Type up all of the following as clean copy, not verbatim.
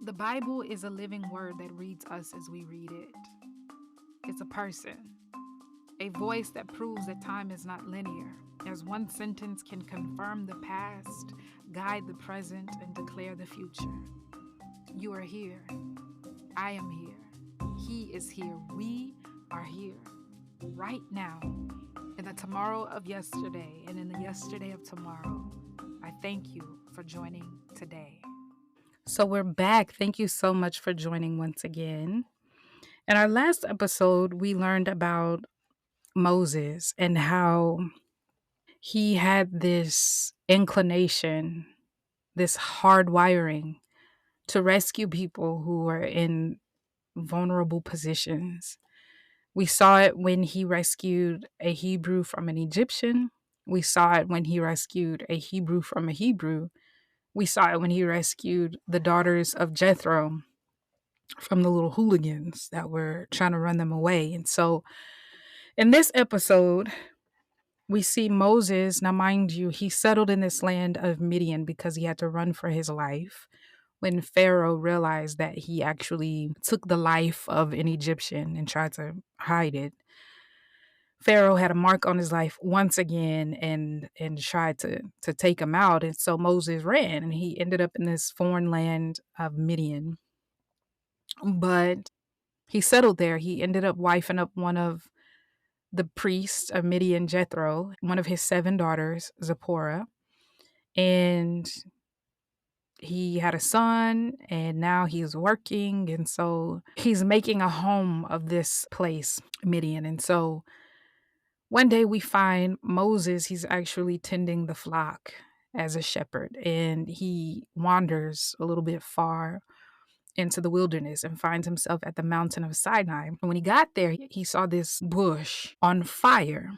The Bible is a living word that reads us as we read it. It's a person, a voice that proves that time is not linear, as one sentence can confirm the past, guide the present, and declare the future. You are here. I am here. He is here. We are here right now. In the tomorrow of yesterday and in the yesterday of tomorrow, I thank you for joining today. So we're back. Thank you so much for joining once again. In our last episode, we learned about Moses and how he had this inclination, this hard wiring to rescue people who were in vulnerable positions. We saw it when he rescued a Hebrew from an Egyptian. We saw it when he rescued a Hebrew from a Hebrew. We saw it when he rescued the daughters of Jethro from the little hooligans that were trying to run them away. And so in this episode, we see Moses. Now, mind you, he settled in this land of Midian because he had to run for his life. When Pharaoh realized that he actually took the life of an Egyptian and tried to hide it, Pharaoh had a mark on his life once again and tried to take him out. And so Moses ran and he ended up in this foreign land of Midian. But he settled there. He ended up wifing up one of the priests of Midian, Jethro, one of his 7 daughters, Zipporah. And he had a son and now he's working. And so he's making a home of this place, Midian. And so one day we find Moses, he's actually tending the flock as a shepherd, and he wanders a little bit far into the wilderness and finds himself at the mountain of Sinai. And when he got there, he saw this bush on fire.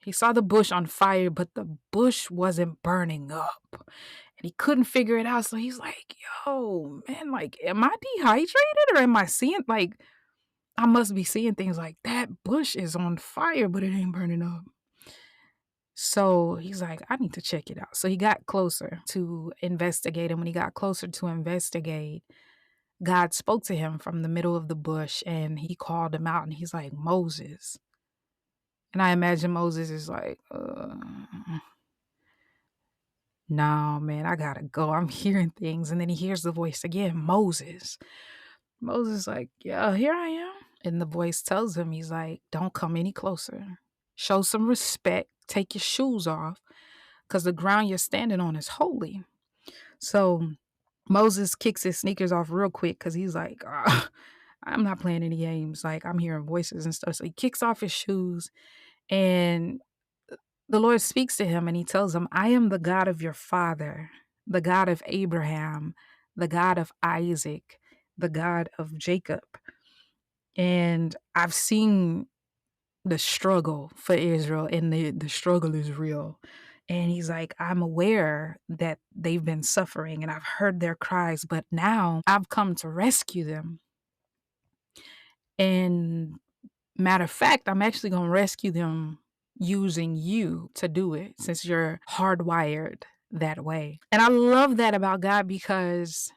He saw the bush on fire, but the bush wasn't burning up. And he couldn't figure it out. So he's like, yo, man, like, am I dehydrated or am I seeing, like, I must be seeing things like that bush is on fire, but it ain't burning up. So he's like, I need to check it out. So he got closer to investigate. And when he got closer to investigate, God spoke to him from the middle of the bush and he called him out and he's like, Moses. And I imagine Moses is like, no, man, I gotta go. I'm hearing things. And then he hears the voice again, Moses. Moses like, yeah, here I am. And the voice tells him, he's like, don't come any closer. Show some respect. Take your shoes off because the ground you're standing on is holy. So Moses kicks his sneakers off real quick because he's like, I'm not playing any games. Like, I'm hearing voices and stuff. So he kicks off his shoes and the Lord speaks to him and he tells him, I am the God of your father, the God of Abraham, the God of Isaac, the God of Jacob. And I've seen the struggle for Israel and the struggle is real. And he's like, I'm aware that they've been suffering and I've heard their cries, but now I've come to rescue them. And matter of fact, I'm actually going to rescue them using you to do it since you're hardwired that way. And I love that about God because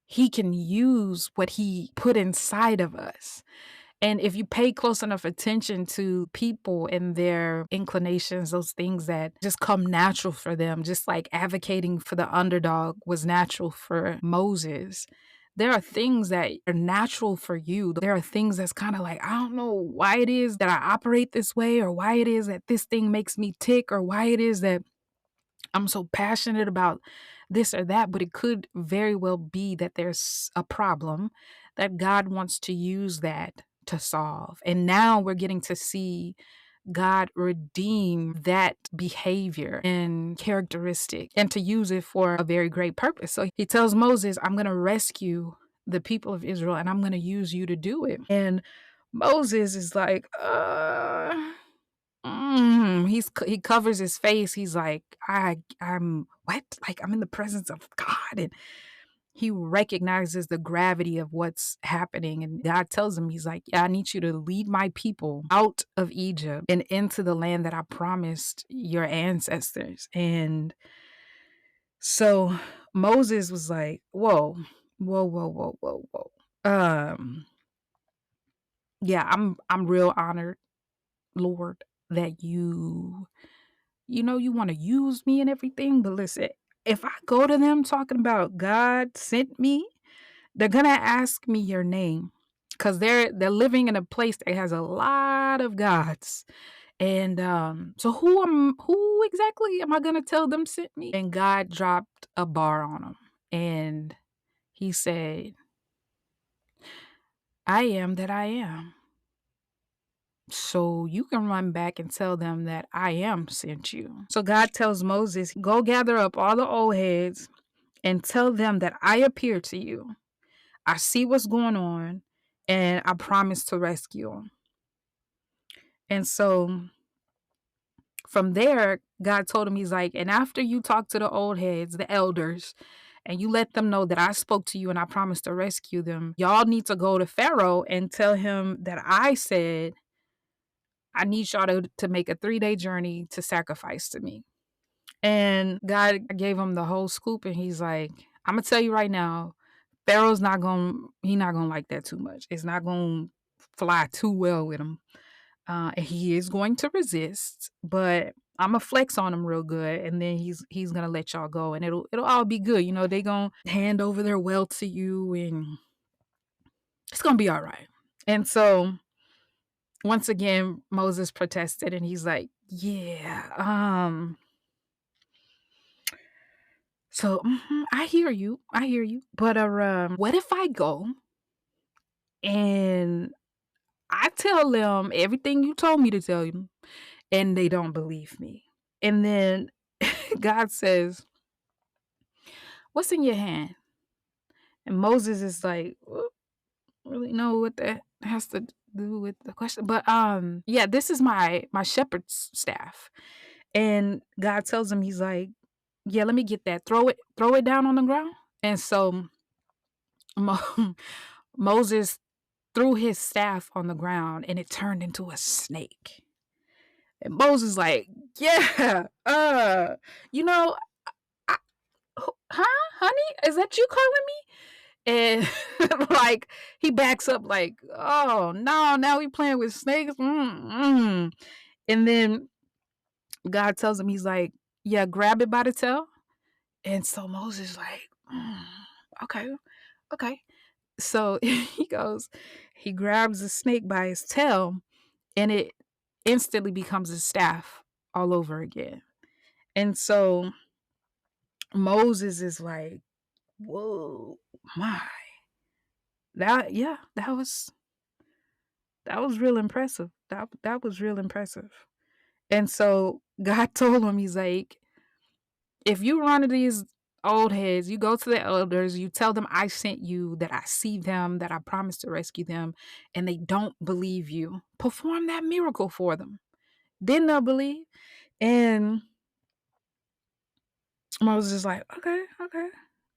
he can use what he put inside of us. And if you pay close enough attention to people and their inclinations, those things that just come natural for them, just like advocating for the underdog was natural for Moses. There are things that are natural for you. There are things that's kind of like, I don't know why it is that I operate this way, or why it is that this thing makes me tick, or why it is that I'm so passionate about this or that, but it could very well be that there's a problem that God wants to use that to solve. And now we're getting to see God redeem that behavior and characteristic and to use it for a very great purpose. So he tells Moses, I'm going to rescue the people of Israel and I'm going to use you to do it. And Moses is like, he covers his face. He's like, I'm what? Like I'm in the presence of God, and he recognizes the gravity of what's happening. And God tells him, he's like, yeah, I need you to lead my people out of Egypt and into the land that I promised your ancestors. And so Moses was like, whoa, whoa, whoa, whoa, whoa, whoa. Um, yeah, I'm real honored, Lord, that you want to use me and everything. But listen, if I go to them talking about God sent me, they're gonna ask me your name because they're living in a place that has a lot of gods. And so who exactly am I gonna tell them sent me? And God dropped a bar on him, and he said, "I am that I am." So you can run back and tell them that I am sent you. So God tells Moses, go gather up all the old heads and tell them that I appear to you. I see what's going on and I promise to rescue them. And so from there, God told him, he's like, and after you talk to the old heads, the elders, and you let them know that I spoke to you and I promised to rescue them, y'all need to go to Pharaoh and tell him that I said, I need y'all to make a 3-day journey to sacrifice to me. And God gave him the whole scoop, and he's like, I'm gonna tell you right now, Pharaoh's not gonna like that too much. It's not gonna fly too well with him. And he is going to resist, but I'm gonna flex on him real good, and then he's gonna let y'all go, and it'll all be good. They gonna hand over their wealth to you, and it's gonna be all right. And so once again, Moses protested, and he's like, "Yeah, so I hear you, but what if I go and I tell them everything you told me to tell you, and they don't believe me?" And then God says, "What's in your hand?" And Moses is like, "Well, I don't really know what that has to do with the question, but yeah, this is my shepherd's staff." And God tells him, he's like, "Yeah, let me get that. Throw it down on the ground." And so Mo- Moses threw his staff on the ground, and it turned into a snake. And Moses like, "Yeah, you know, I, huh, honey, is that you calling me?" And like he backs up like, "Oh no, now we playing with snakes." Mm-mm. And then God tells him, he's like, "Yeah, grab it by the tail." And so Moses like, okay, okay. So he grabs the snake by his tail, and it instantly becomes a staff all over again. And so Moses is like, whoa, my, that was real impressive. That was real impressive. And so God told him, he's like, if you run to these old heads, you go to the elders, you tell them I sent you, that I see them, that I promised to rescue them, and they don't believe you, perform that miracle for them. Then they'll believe. And Moses is like, okay, okay.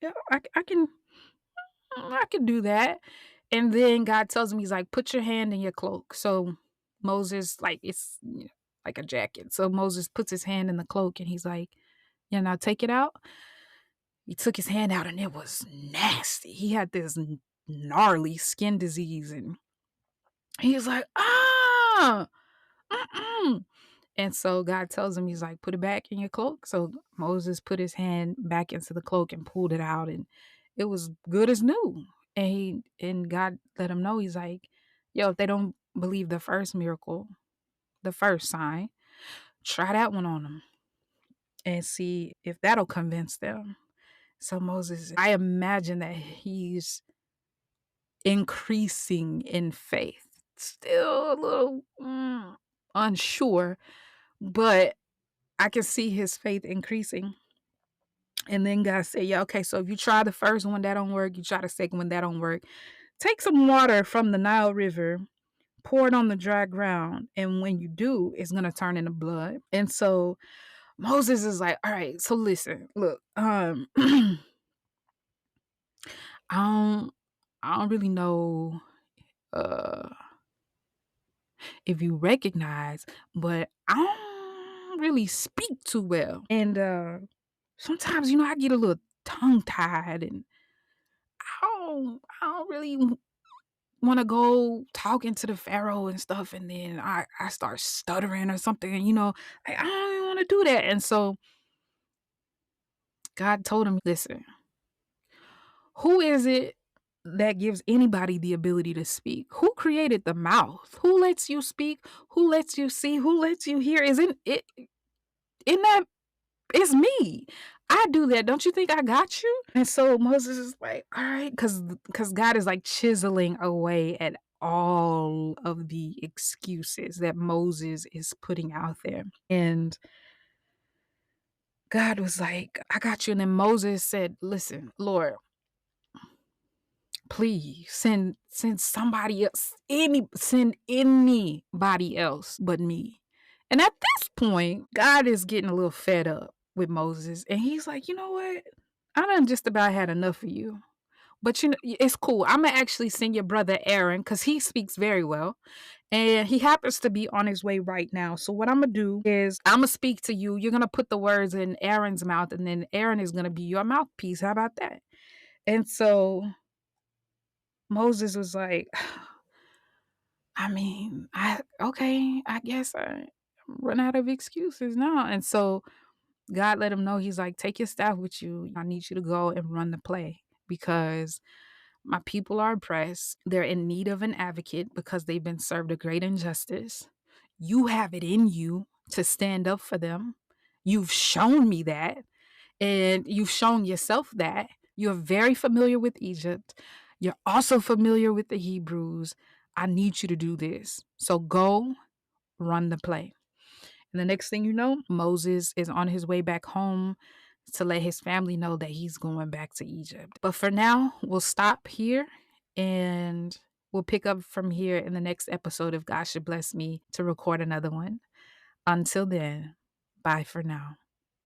Yeah, I can do that. And then God tells him, he's like, put your hand in your cloak. So Moses, like, it's like a jacket. So Moses puts his hand in the cloak, and he's like, yeah, now take it out. He took his hand out, and it was nasty. He had this gnarly skin disease, and he's like, mm-mm. And so God tells him, he's like, put it back in your cloak. So Moses put his hand back into the cloak and pulled it out, and it was good as new. And God let him know, he's like, yo, if they don't believe the first miracle, the first sign, try that one on them and see if that'll convince them. So Moses, I imagine that he's increasing in faith, still a little unsure, but I can see his faith increasing. And then God said, yeah, okay, so if you try the first one, that don't work, you try the second one, that don't work. Take some water from the Nile River, pour it on the dry ground, and when you do, it's gonna turn into blood. And so Moses is like, all right, so listen, look, I don't really know uh if you recognize, but I don't really speak too well. And sometimes, I get a little tongue tied, and I don't really want to go talking to the Pharaoh and stuff. And then I start stuttering or something. And, I don't want to do that. And so God told him, listen, who is it that gives anybody the ability to speak? Who created the mouth? Who lets you speak? Who lets you see? Who lets you hear? Isn't it in that it's me. I do that. Don't you think I got you? And so Moses is like, all right, because God is like chiseling away at all of the excuses that Moses is putting out there. And God was like, I got you. And then Moses said, listen, Lord, please send somebody else, send anybody else but me. And at this point, God is getting a little fed up with Moses. And he's like, you know what? I done just about had enough of you. But it's cool. I'm gonna actually send your brother Aaron because he speaks very well. And he happens to be on his way right now. So what I'm gonna do is I'm gonna speak to you. You're gonna put the words in Aaron's mouth, and then Aaron is gonna be your mouthpiece. How about that? And so Moses was like, I mean, I guess I run out of excuses now. And so God let him know, he's like, take your staff with you. I need you to go and run the play because my people are oppressed. They're in need of an advocate because they've been served a great injustice. You have it in you to stand up for them. You've shown me that, and you've shown yourself that. You're very familiar with Egypt. You're also familiar with the Hebrews. I need you to do this. So go run the play. And the next thing you know, Moses is on his way back home to let his family know that he's going back to Egypt. But for now, we'll stop here and we'll pick up from here in the next episode if God should bless me to record another one. Until then, bye for now.